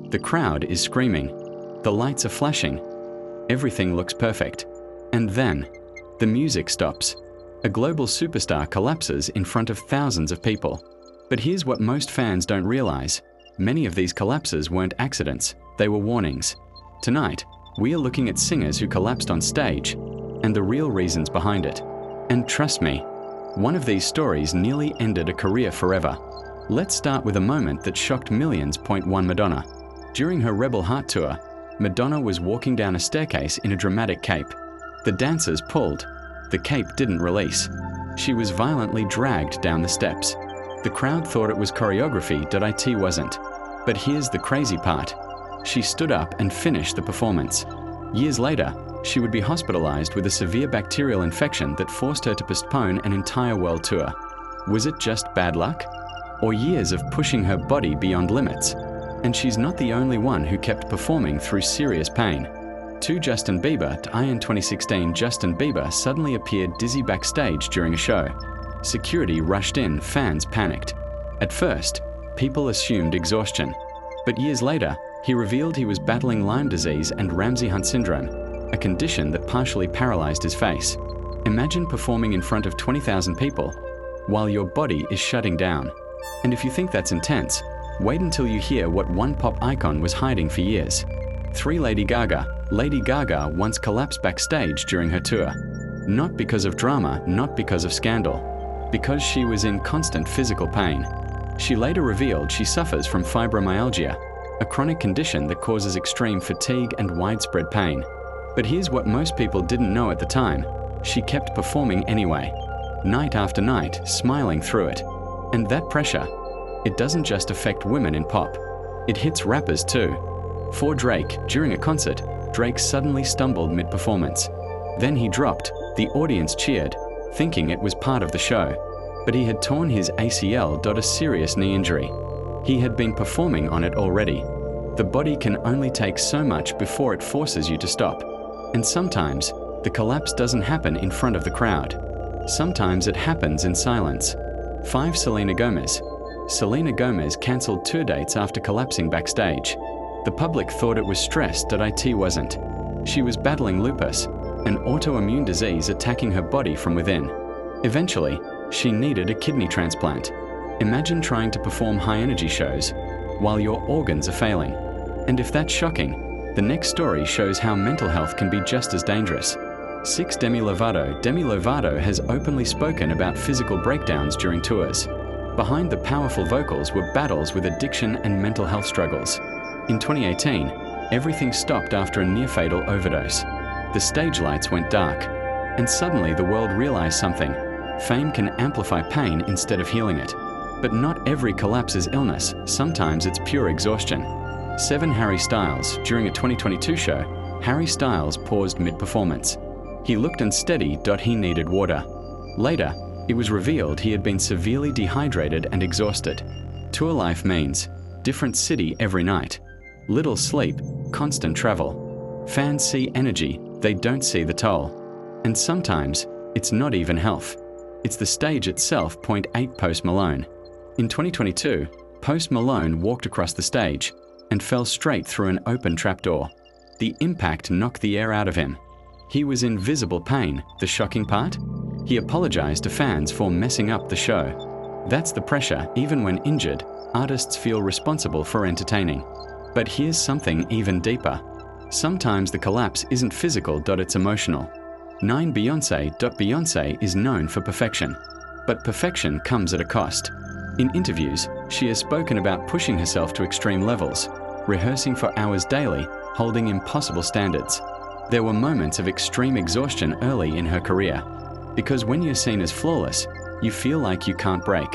The crowd is screaming. The lights are flashing. Everything looks perfect. And then, the music stops. A global superstar collapses in front of thousands of people. But here's what most fans don't realize. Many of these collapses weren't accidents, they were warnings. Tonight, we are looking at singers who collapsed on stage, and the real reasons behind it. And trust me, one of these stories nearly ended a career forever. Let's start with a moment that shocked millions. Point 1. Madonna. During her Rebel Heart tour, Madonna was walking down a staircase in a dramatic cape. The dancers pulled. The cape didn't release. She was violently dragged down the steps. The crowd thought it was choreography. It wasn't. But here's the crazy part. She stood up and finished the performance. Years later, she would be hospitalized with a severe bacterial infection that forced her to postpone an entire world tour. Was it just bad luck? Or years of pushing her body beyond limits? And she's not the only one who kept performing through serious pain. To Justin Bieber. In 2016, Justin Bieber suddenly appeared dizzy backstage during a show. Security rushed in, fans panicked. At first, people assumed exhaustion. But years later, he revealed he was battling Lyme disease and Ramsay-Hunt syndrome, a condition that partially paralyzed his face. Imagine performing in front of 20,000 people while your body is shutting down. And if you think that's intense, wait until you hear what one pop icon was hiding for years. 3. Lady Gaga. Lady Gaga once collapsed backstage during her tour. Not because of drama, not because of scandal, because she was in constant physical pain. She later revealed she suffers from fibromyalgia, a chronic condition that causes extreme fatigue and widespread pain. But here's what most people didn't know at the time. She kept performing anyway, night after night, smiling through it. And that pressure, it doesn't just affect women in pop. It hits rappers too. For Drake, during a concert, Drake suddenly stumbled mid-performance. Then he dropped. The audience cheered, thinking it was part of the show. But he had torn his ACL. A serious knee injury. He had been performing on it already. The body can only take so much before it forces you to stop. And sometimes, the collapse doesn't happen in front of the crowd. Sometimes it happens in silence. 5. Selena Gomez. Selena Gomez cancelled tour dates after collapsing backstage. The public thought it was stress. It wasn't. She was battling lupus, an autoimmune disease attacking her body from within. Eventually, she needed a kidney transplant. Imagine trying to perform high-energy shows while your organs are failing. And if that's shocking, the next story shows how mental health can be just as dangerous. 6. Demi Lovato. Demi Lovato has openly spoken about physical breakdowns during tours. Behind the powerful vocals were battles with addiction and mental health struggles. In 2018, everything stopped after a near-fatal overdose. The stage lights went dark, and suddenly the world realized something. Fame can amplify pain instead of healing it. But not every collapse is illness, sometimes it's pure exhaustion. 7. Harry Styles. During a 2022 show, Harry Styles paused mid-performance. He looked unsteady. He needed water. Later, it was revealed he had been severely dehydrated and exhausted. Tour life means different city every night, little sleep, constant travel. Fans see energy, they don't see the toll. And sometimes, it's not even health. It's the stage itself. Point 8. Post Malone. In 2022, Post Malone walked across the stage and fell straight through an open trapdoor. The impact knocked the air out of him. He was in visible pain. The shocking part? He apologized to fans for messing up the show. That's the pressure. Even when injured, artists feel responsible for entertaining. But here's something even deeper. Sometimes the collapse isn't physical. It's emotional. 9. Beyonce. Beyonce is known for perfection. But perfection comes at a cost. In interviews, she has spoken about pushing herself to extreme levels, rehearsing for hours daily, holding impossible standards. There were moments of extreme exhaustion early in her career. Because when you're seen as flawless, you feel like you can't break.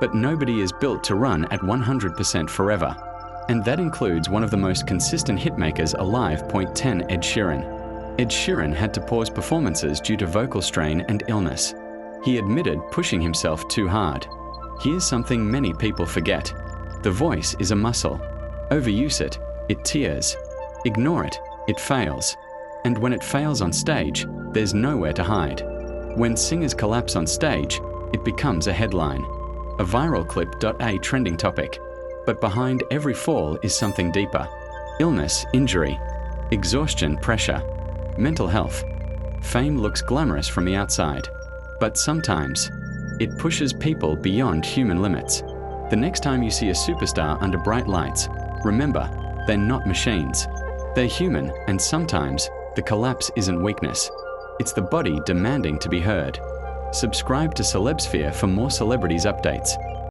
But nobody is built to run at 100% forever. And that includes one of the most consistent hitmakers alive. Point 10. Ed Sheeran. Ed Sheeran had to pause performances due to vocal strain and illness. He admitted pushing himself too hard. Here's something many people forget. The voice is a muscle. Overuse it, it tears. Ignore it, it fails. And when it fails on stage, there's nowhere to hide. When singers collapse on stage, it becomes a headline. A viral clip. A trending topic. But behind every fall is something deeper. Illness, injury, exhaustion, pressure, mental health. Fame looks glamorous from the outside, but sometimes it pushes people beyond human limits. The next time you see a superstar under bright lights, remember, they're not machines. They're human, and sometimes the collapse isn't weakness. It's the body demanding to be heard. Subscribe to CelebSphere for more celebrities updates.